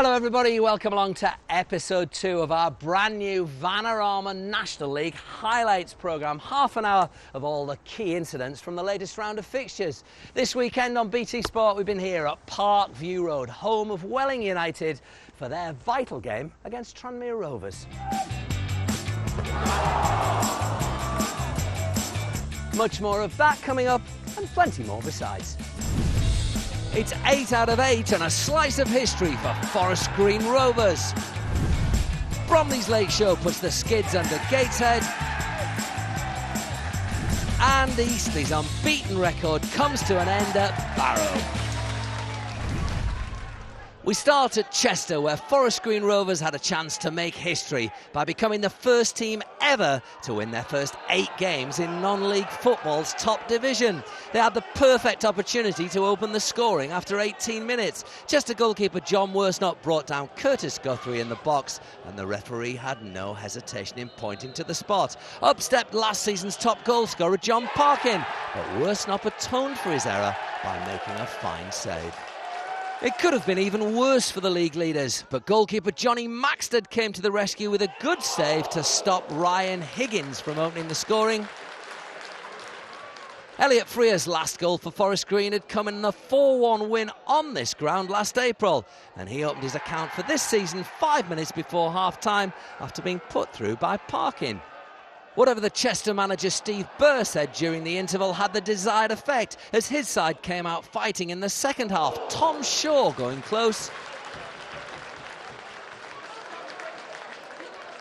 Hello everybody, welcome along to episode 2 of our brand new Vanarama National League highlights programme. Half an hour of all the key incidents from the latest round of fixtures. This weekend on BT Sport we've been here at Park View Road, home of Welling United, for their vital game against Tranmere Rovers. Much more of that coming up and plenty more besides. It's 8 out of 8 and a slice of history for Forest Green Rovers. Bromley's late show puts the skids under Gateshead. And Eastleigh's unbeaten record comes to an end at Barrow. We start at Chester, where Forest Green Rovers had a chance to make history by becoming the first team ever to win their first 8 games in non-league football's top division. They had the perfect opportunity to open the scoring after 18 minutes. Chester goalkeeper John Worsnop brought down Curtis Guthrie in the box, and the referee had no hesitation in pointing to the spot. Up stepped last season's top goal scorer John Parkin, but Worsnop atoned for his error by making a fine save. It could have been even worse for the league leaders, but goalkeeper Johnny Maxted came to the rescue with a good save to stop Ryan Higgins from opening the scoring. Elliot Frear's last goal for Forest Green had come in a 4-1 win on this ground last April, and he opened his account for this season 5 minutes before half-time after being put through by Parkin. Whatever the Chester manager Steve Burr said during the interval had the desired effect, as his side came out fighting in the second half. Tom Shaw going close.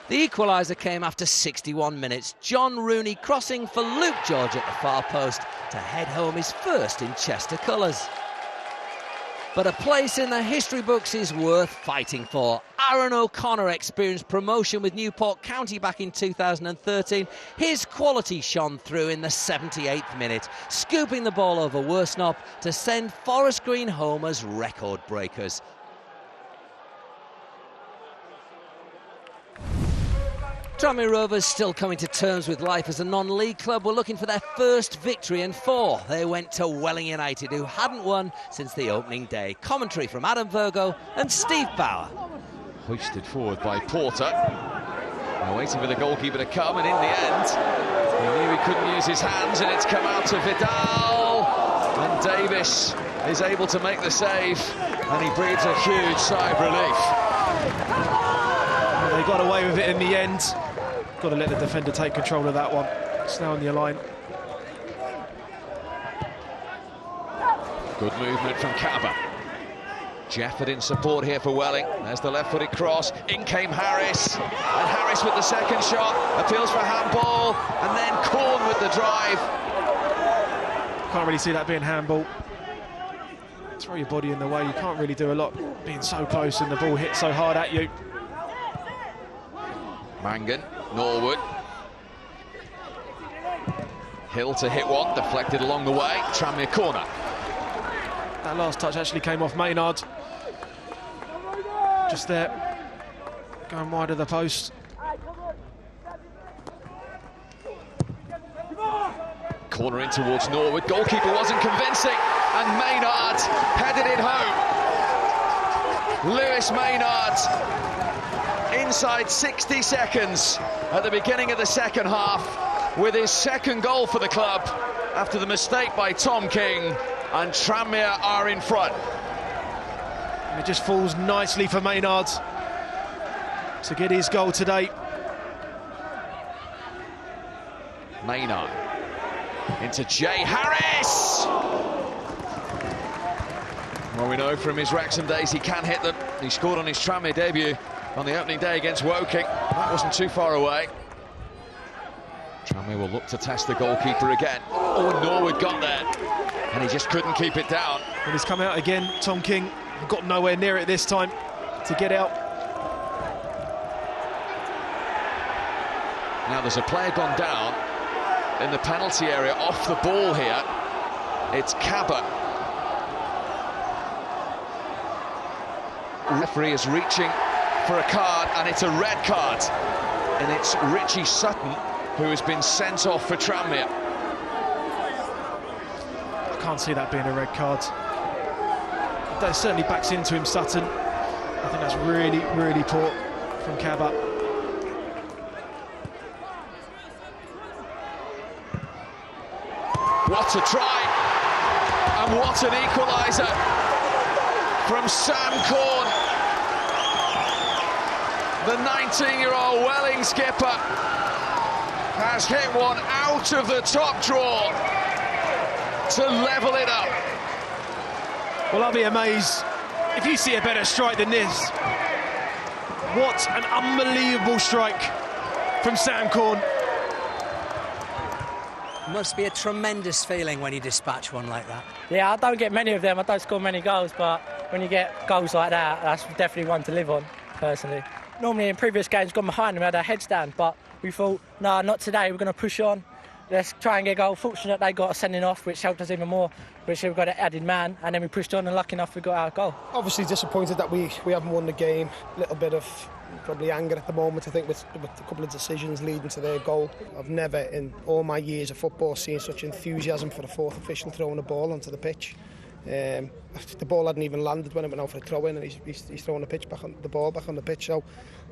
The equaliser came after 61 minutes. John Rooney crossing for Luke George at the far post to head home his first in Chester colours. But a place in the history books is worth fighting for. Aaron O'Connor experienced promotion with Newport County back in 2013. His quality shone through in the 78th minute, scooping the ball over Worsnop to send Forest Green home as record breakers. Tranmere Rovers, still coming to terms with life as a non-league club, were looking for their first victory in 4. They went to Welling United, who hadn't won since the opening day. Commentary from Adam Virgo and Steve Bauer. Hoisted forward by Porter. Now waiting for the goalkeeper to come, and in the end, he knew he couldn't use his hands, and it's come out to Vidal. And Davis is able to make the save, and he breathes a huge sigh of relief. Well, they got away with it in the end. Got to let the defender take control of that one. It's now on the line. Good movement from Cabba. Jefford in support here for Welling. There's the left-footed cross. In came Harris. And Harris with the second shot. Appeals for handball. And then Corn with the drive. Can't really see that being handball. Throw your body in the way. You can't really do a lot being so close and the ball hits so hard at you. Mangan, Norwood. Hill to hit one, deflected along the way. Tranmere corner. That last touch actually came off Maynard. Just there, going wide of the post. Corner in towards Norwood. Goalkeeper wasn't convincing, and Maynard headed it home. Lewis Maynard, inside 60 seconds at the beginning of the second half, with his second goal for the club after the mistake by Tom King, and Tranmere are in front. And it just falls nicely for Maynard to get his goal today. Maynard into Jay Harris. Well, we know from his Wrexham days he can hit them. He scored on his Tranmere debut on the opening day against Woking. That wasn't too far away. Tranmere will look to test the goalkeeper again. Oh, Norwood got there, and he just couldn't keep it down. And he's come out again. Tom King got nowhere near it this time to get out. Now there's a player gone down in the penalty area off the ball here. It's Cabba. Referee is reaching for a card, and it's a red card. And it's Richie Sutton who has been sent off for Tranmere. I can't see that being a red card. That certainly backs into him, Sutton. I think that's really, really poor from Cabot. What a try, and what an equaliser from Sam Corn. The 19-year-old Welling skipper has hit one out of the top drawer to level it up. Well, I'll be amazed if you see a better strike than this. What an unbelievable strike from Sam Corn. Must be a tremendous feeling when you dispatch one like that. Yeah, I don't get many of them, I don't score many goals, but when you get goals like that, that's definitely one to live on, personally. Normally in previous games, gone behind them, had our heads down, but we thought, no, not today, we're going to push on. Let's try and get a goal. Fortunate they got a sending off, which helped us even more, which we got an added man, and then we pushed on, and lucky enough we got our goal. Obviously disappointed that we haven't won the game. A little bit of probably anger at the moment, I think, with a couple of decisions leading to their goal. I've never in all my years of football seen such enthusiasm for the fourth official throwing a ball onto the pitch. The ball hadn't even landed when it went out for a throw in, and he's throwing the ball back on the pitch. So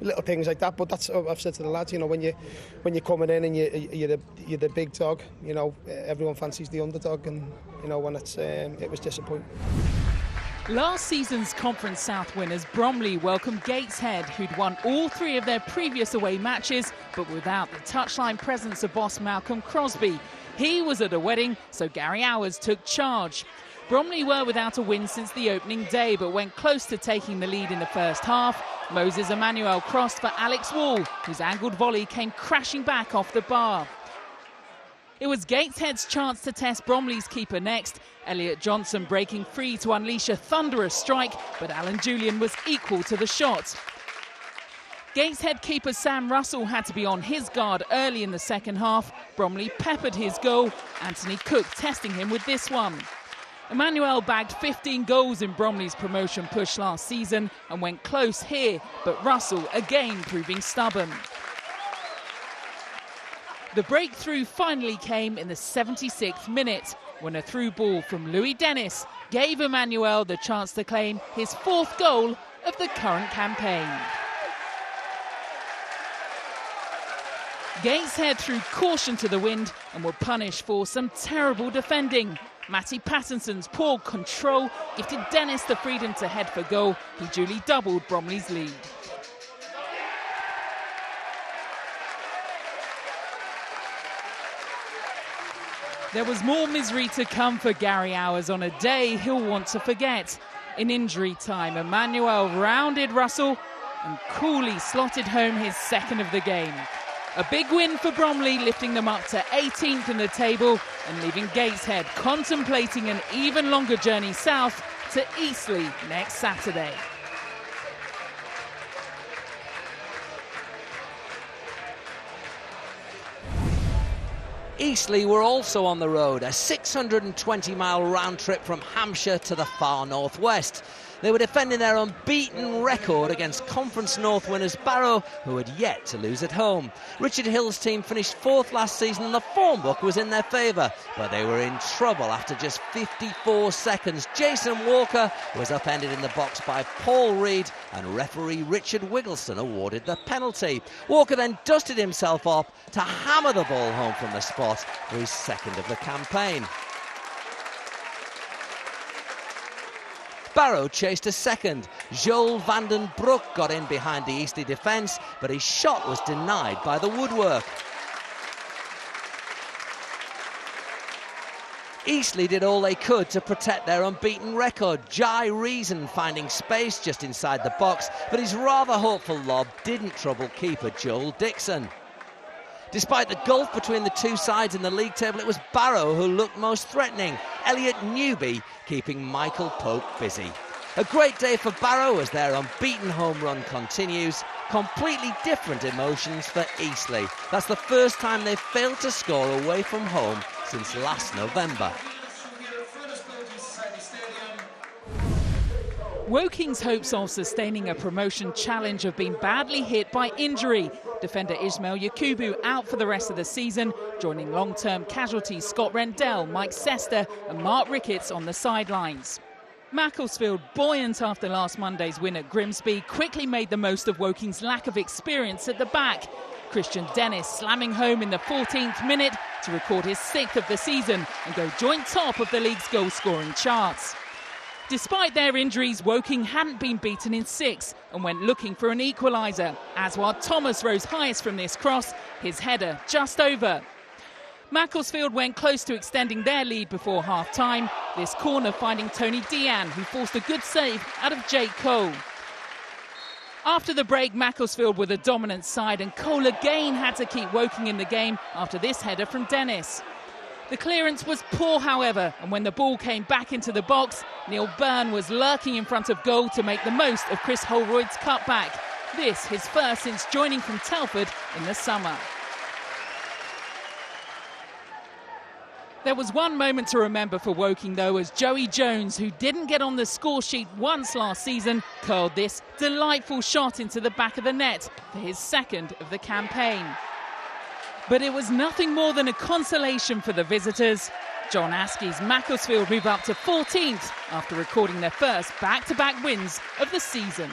little things like that. But that's what I've said to the lads. You know, when you're coming in and you're the big dog, you know, everyone fancies the underdog, and you know when it was disappointing. Last season's Conference South winners Bromley welcomed Gateshead, who'd won all three of their previous away matches, but without the touchline presence of boss Malcolm Crosby. He was at a wedding, so Gary Hours took charge. Bromley were without a win since the opening day, but went close to taking the lead in the first half. Moses Emmanuel crossed for Alex Wall, whose angled volley came crashing back off the bar. It was Gateshead's chance to test Bromley's keeper next. Elliot Johnson breaking free to unleash a thunderous strike, but Alan Julian was equal to the shot. Gateshead keeper Sam Russell had to be on his guard early in the second half. Bromley peppered his goal. Anthony Cook testing him with this one. Emmanuel bagged 15 goals in Bromley's promotion push last season and went close here, but Russell again proving stubborn. The breakthrough finally came in the 76th minute when a through ball from Louis Dennis gave Emmanuel the chance to claim his fourth goal of the current campaign. Gateshead threw caution to the wind and were punished for some terrible defending. Matty Pattinson's poor control gifted Dennis the freedom to head for goal. He duly doubled Bromley's lead. There was more misery to come for Gary Hours on a day he'll want to forget. In injury time, Emmanuel rounded Russell and coolly slotted home his second of the game. A big win for Bromley, lifting them up to 18th in the table and leaving Gateshead contemplating an even longer journey south to Eastleigh next Saturday. Eastleigh were also on the road, a 620-mile round trip from Hampshire to the far northwest. They were defending their unbeaten record against Conference North winners Barrow, who had yet to lose at home. Richard Hill's team finished fourth last season and the form book was in their favour, but they were in trouble after just 54 seconds. Jason Walker was upended in the box by Paul Reed, and referee Richard Wiggleston awarded the penalty. Walker then dusted himself up to hammer the ball home from the spot for his second of the campaign. Barrow chased a second. Joel van den Broek got in behind the Eastleigh defence, but his shot was denied by the woodwork. Eastleigh did all they could to protect their unbeaten record. Jai Reason finding space just inside the box, but his rather hopeful lob didn't trouble keeper Joel Dixon. Despite the gulf between the two sides in the league table, it was Barrow who looked most threatening. Elliot Newby keeping Michael Pope busy. A great day for Barrow as their unbeaten home run continues. Completely different emotions for Eastleigh. That's the first time they've failed to score away from home since last November. Woking's hopes of sustaining a promotion challenge have been badly hit by injury. Defender Ismail Yakubu out for the rest of the season, joining long-term casualties Scott Rendell, Mike Sester and Mark Ricketts on the sidelines. Macclesfield, buoyant after last Monday's win at Grimsby, quickly made the most of Woking's lack of experience at the back. Christian Dennis slamming home in the 14th minute to record his 6th of the season and go joint top of the league's goal-scoring charts. Despite their injuries, Woking hadn't been beaten in 6 and went looking for an equaliser. Aswad Thomas rose highest from this cross, his header just over. Macclesfield went close to extending their lead before half-time, this corner finding Tony Dean, who forced a good save out of Jake Cole. After the break, Macclesfield were the dominant side and Cole again had to keep Woking in the game after this header from Dennis. The clearance was poor, however, and when the ball came back into the box, Neil Byrne was lurking in front of goal to make the most of Chris Holroyd's cutback. This his first since joining from Telford in the summer. There was one moment to remember for Woking, though, as Joey Jones, who didn't get on the score sheet once last season, curled this delightful shot into the back of the net for his 2nd of the campaign. But it was nothing more than a consolation for the visitors. John Askey's Macclesfield move up to 14th after recording their first back-to-back wins of the season.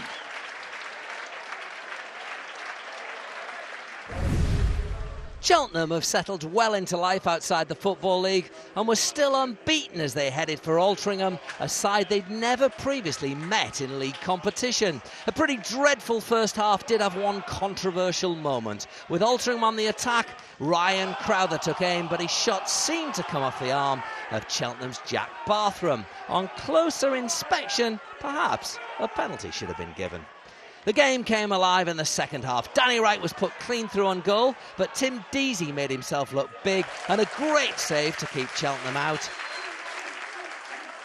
Cheltenham have settled well into life outside the Football League and were still unbeaten as they headed for Altrincham, a side they'd never previously met in league competition. A pretty dreadful first half did have one controversial moment. With Altrincham on the attack, Ryan Crowther took aim, but his shot seemed to come off the arm of Cheltenham's Jack Barthram. On closer inspection, perhaps a penalty should have been given. The game came alive in the second half. Danny Wright was put clean through on goal, but Tim Deasy made himself look big and a great save to keep Cheltenham out.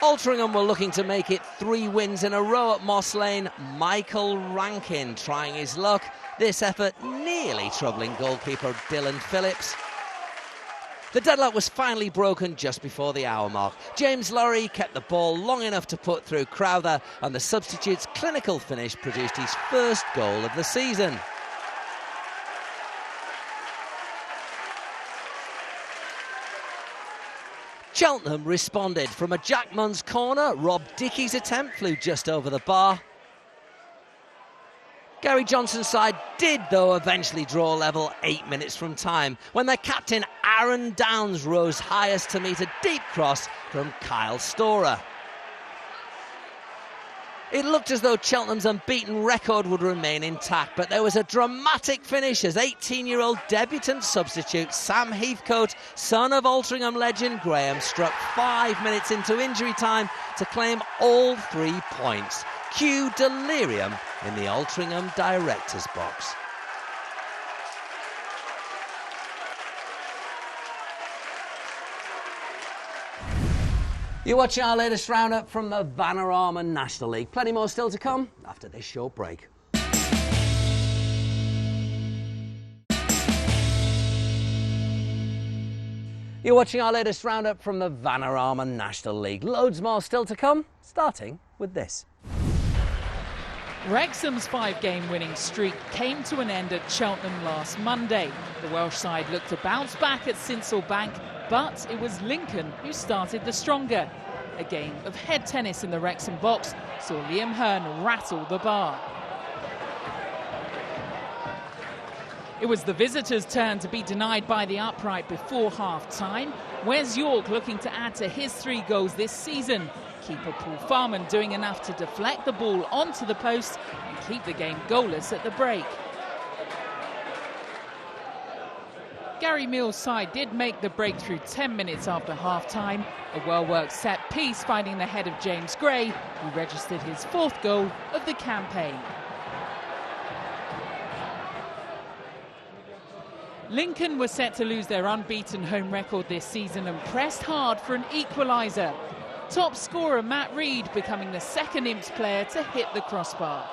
Altrincham were looking to make it 3 wins in a row at Moss Lane. Michael Rankin trying his luck. This effort nearly troubling goalkeeper Dylan Phillips. The deadlock was finally broken just before the hour mark. James Lorry kept the ball long enough to put through Crowther, and the substitute's clinical finish produced his first goal of the season. Cheltenham responded from a Jack Munn's corner. Rob Dickey's attempt flew just over the bar. Gary Johnson's side did, though, eventually draw level 8 minutes from time, when their captain Aaron Downs rose highest to meet a deep cross from Kyle Storer. It looked as though Cheltenham's unbeaten record would remain intact, but there was a dramatic finish as 18-year-old debutant substitute Sam Heathcote, son of Altrincham legend Graham, struck 5 minutes into injury time to claim all 3 points. Cue delirium in the Altrincham director's box. You're watching our latest roundup from the Vanarama National League. Plenty more still to come after this short break. You're watching our latest roundup from the Vanarama National League. Loads more still to come, starting with this. Wrexham's 5-game winning streak came to an end at Cheltenham last Monday. The Welsh side looked to bounce back at Sincil Bank, but it was Lincoln who started the stronger. A game of head tennis in the Wrexham box saw Liam Hearn rattle the bar. It was the visitors' turn to be denied by the upright before half-time. Wes York looking to add to his 3 goals this season. Keeper Paul Farman doing enough to deflect the ball onto the post and keep the game goalless at the break. Gary Mills' side did make the breakthrough 10 minutes after half-time. A well-worked set piece finding the head of James Gray, who registered his 4th goal of the campaign. Lincoln were set to lose their unbeaten home record this season and pressed hard for an equaliser. Top scorer Matt Reed becoming the 2nd Imps player to hit the crossbar.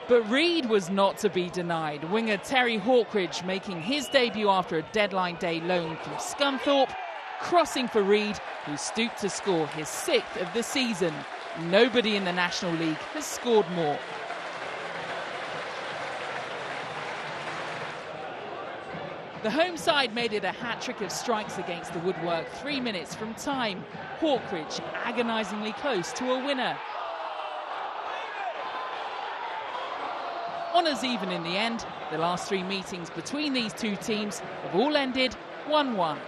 But Reed was not to be denied. Winger Terry Hawkridge making his debut after a deadline day loan from Scunthorpe, crossing for Reed, who stooped to score his 6th of the season. Nobody in the National League has scored more. The home side made it a hat-trick of strikes against the woodwork 3 minutes from time. Hawkridge agonisingly close to a winner. Honours even in the end. The last 3 meetings between these two teams have all ended 1-1.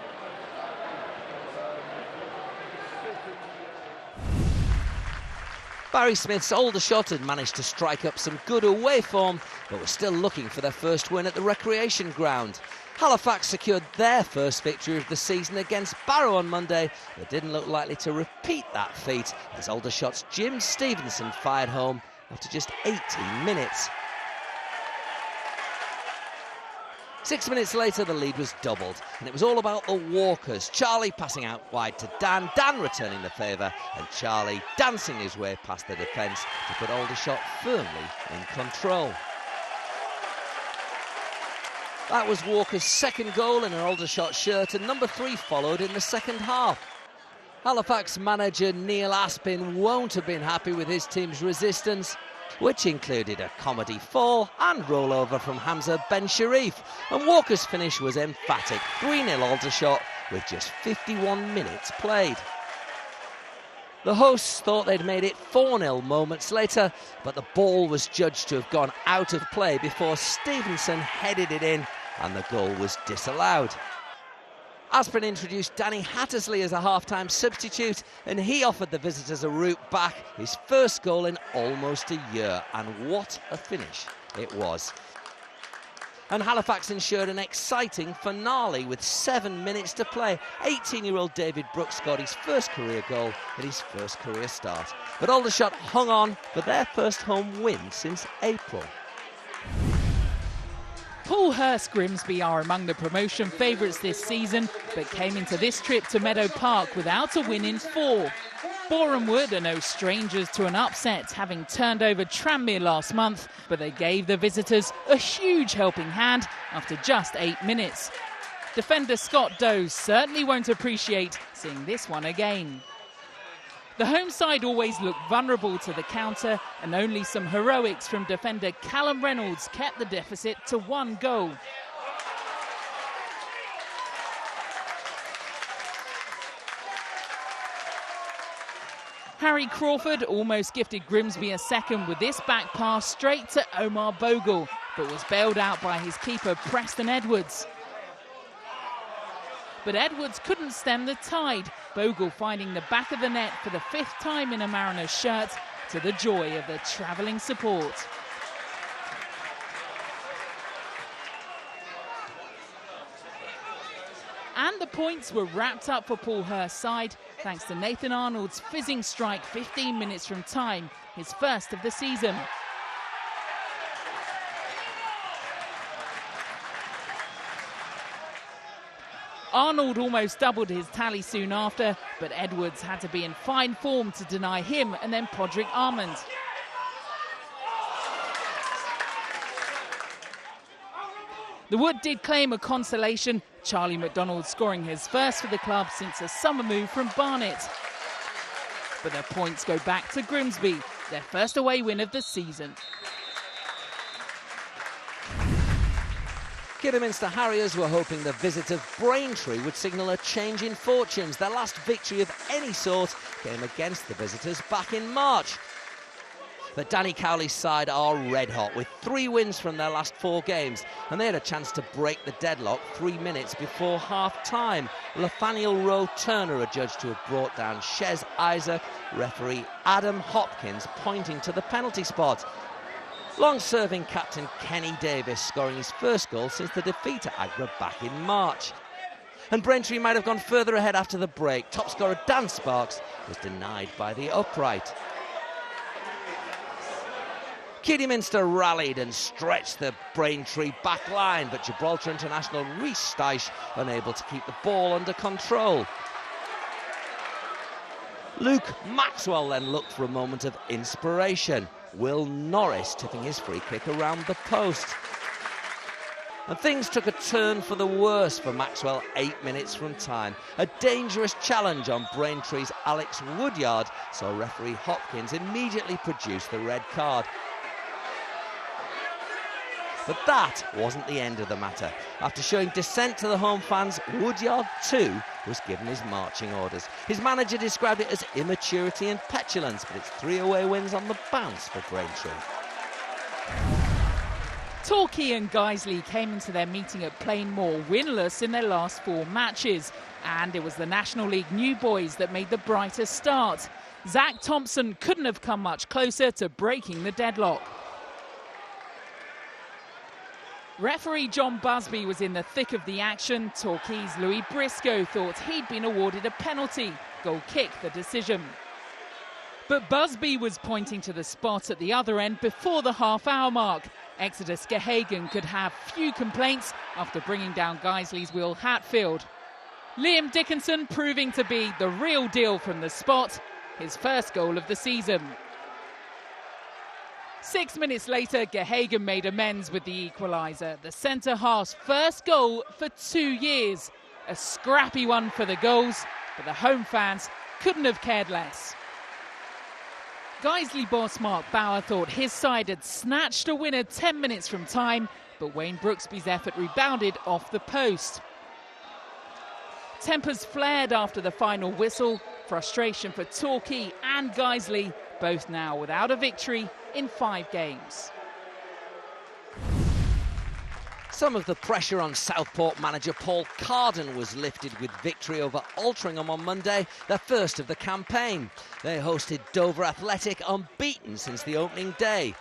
Barry Smith's Aldershot had managed to strike up some good away form, but were still looking for their first win at the recreation ground. Halifax secured their first victory of the season against Barrow on Monday, but didn't look likely to repeat that feat as Aldershot's Jim Stevenson fired home after just 18 minutes. 6 minutes later, the lead was doubled, and it was all about the Walkers. Charlie passing out wide to Dan, Dan returning the favour, and Charlie dancing his way past the defence to put Aldershot firmly in control. That was Walker's second goal in an Aldershot shirt, and number 3 followed in the second half. Halifax manager Neil Aspin won't have been happy with his team's resistance, which included a comedy fall and rollover from Hamza Ben Sharif, and Walker's finish was emphatic, 3-0 Aldershot with just 51 minutes played. The hosts thought they'd made it 4-0 moments later, but the ball was judged to have gone out of play before Stevenson headed it in and the goal was disallowed. Aspin introduced Danny Hattersley as a half-time substitute, and he offered the visitors a route back, his first goal in almost a year, and what a finish it was. And Halifax ensured an exciting finale with 7 minutes to play. 18-year-old David Brooks scored his first career goal at his first career start. But Aldershot hung on for their first home win since April. Paulhurst Grimsby are among the promotion favourites this season, but came into this trip to Meadow Park without a win in 4. Boreham Wood are no strangers to an upset, having turned over Tranmere last month, but they gave the visitors a huge helping hand after just 8 minutes. Defender Scott Doe certainly won't appreciate seeing this one again. The home side always looked vulnerable to the counter, and only some heroics from defender Callum Reynolds kept the deficit to 1 goal. Harry Crawford almost gifted Grimsby a second with this back pass straight to Omar Bogle, but was bailed out by his keeper Preston Edwards. But Edwards couldn't stem the tide, Bogle finding the back of the net for the 5th time in a Mariners shirt, to the joy of the travelling support. And the points were wrapped up for Paulhurst's side, thanks to Nathan Arnold's fizzing strike 15 minutes from time, his first of the season. Arnold almost doubled his tally soon after, but Edwards had to be in fine form to deny him and then Podrick Armand. The Wood did claim a consolation, Charlie McDonald scoring his first for the club since a summer move from Barnet. But their points go back to Grimsby, their first away win of the season. Kidderminster Harriers were hoping the visit of Braintree would signal a change in fortunes. Their last victory of any sort came against the visitors back in March. But Danny Cowley's side are red hot with 3 wins from their last 4 games, and they had a chance to break the deadlock 3 minutes before half-time. Nathaniel Rowe Turner adjudged to have brought down Shez Isaac, referee Adam Hopkins pointing to the penalty spot. Long-serving captain Kenny Davis scoring his first goal since the defeat at Agra back in March. And Braintree might have gone further ahead after the break. Top scorer Dan Sparks was denied by the upright. Kidderminster rallied and stretched the Braintree back line, but Gibraltar international Rhys Dyche unable to keep the ball under control. Luke Maxwell then looked for a moment of inspiration. Will Norris tipping his free kick around the post. And things took a turn for the worse for Maxwell 8 minutes from time. A dangerous challenge on Braintree's Alex Woodyard saw referee Hopkins immediately produce the red card. But that wasn't the end of the matter. After showing dissent to the home fans, Woodyard too was given his marching orders. His manager described it as immaturity and petulance, but it's 3 away wins on the bounce for Braintree. Torquay and Guiseley came into their meeting at Plainmoor winless in their last 4 matches, and it was the National League new boys that made the brighter start. Zach Thompson couldn't have come much closer to breaking the deadlock. Referee John Busby was in the thick of the action. Torquay's Louis Briscoe thought he'd been awarded a penalty. Goal kick the decision. But Busby was pointing to the spot at the other end before the half-hour mark. Exodus Gehagen could have few complaints after bringing down Guiseley's Will Hatfield. Liam Dickinson proving to be the real deal from the spot, his first goal of the season. 6 minutes later, Gehagen made amends with the equaliser, the centre-half's first goal for 2 years. A scrappy one for the goals, but the home fans couldn't have cared less. Guiseley boss Mark Bauer thought his side had snatched a winner 10 minutes from time, but Wayne Brooksby's effort rebounded off the post. Tempers flared after the final whistle, frustration for Torquay and Guiseley, both now without a victory in 5 games. Some of the pressure on Southport manager Paul Carden was lifted with victory over Altrincham on Monday, their first of the campaign. They hosted Dover Athletic, unbeaten since the opening day.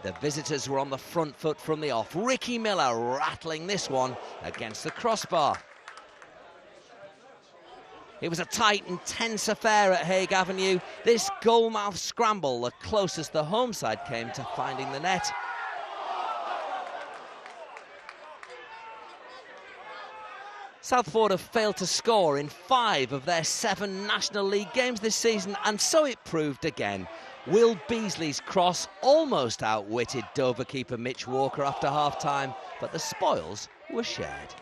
The visitors were on the front foot from the off. Ricky Miller rattling this one against the crossbar. It was a tight and tense affair at Hague Avenue. This goalmouth scramble, the closest the home side came to finding the net. Southport have failed to score in 5 of their 7 National League games this season, and so it proved again. Will Beasley's cross almost outwitted Dover keeper Mitch Walker after half-time, but the spoils were shared.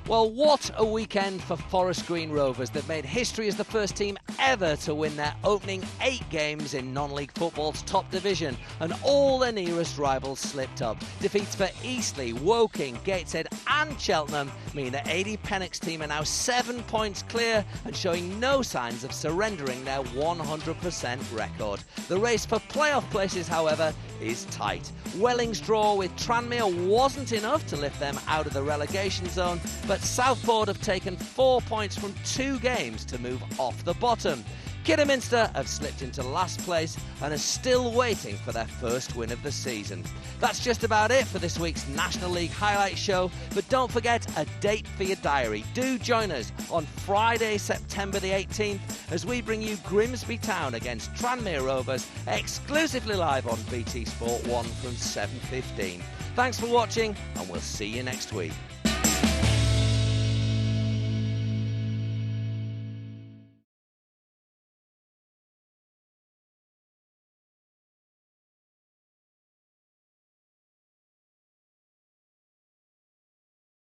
Well, what a weekend for Forest Green Rovers. They've made history as the first team ever to win their opening 8 games in non-league football's top division, and all their nearest rivals slipped up. Defeats for Eastleigh, Woking, Gateshead and Cheltenham mean that AD Pennock's team are now 7 points clear and showing no signs of surrendering their 100% record. The race for playoff places, however, is tight. Welling's draw with Tranmere wasn't enough to lift them out of the relegation zone, but Southport have taken 4 points from 2 games to move off the bottom. Kidderminster have slipped into last place and are still waiting for their first win of the season. That's just about it for this week's National League Highlight Show, but don't forget a date for your diary. Do join us on Friday, September the 18th, as we bring you Grimsby Town against Tranmere Rovers, exclusively live on BT Sport 1 from 7:15. Thanks for watching, and we'll see you next week.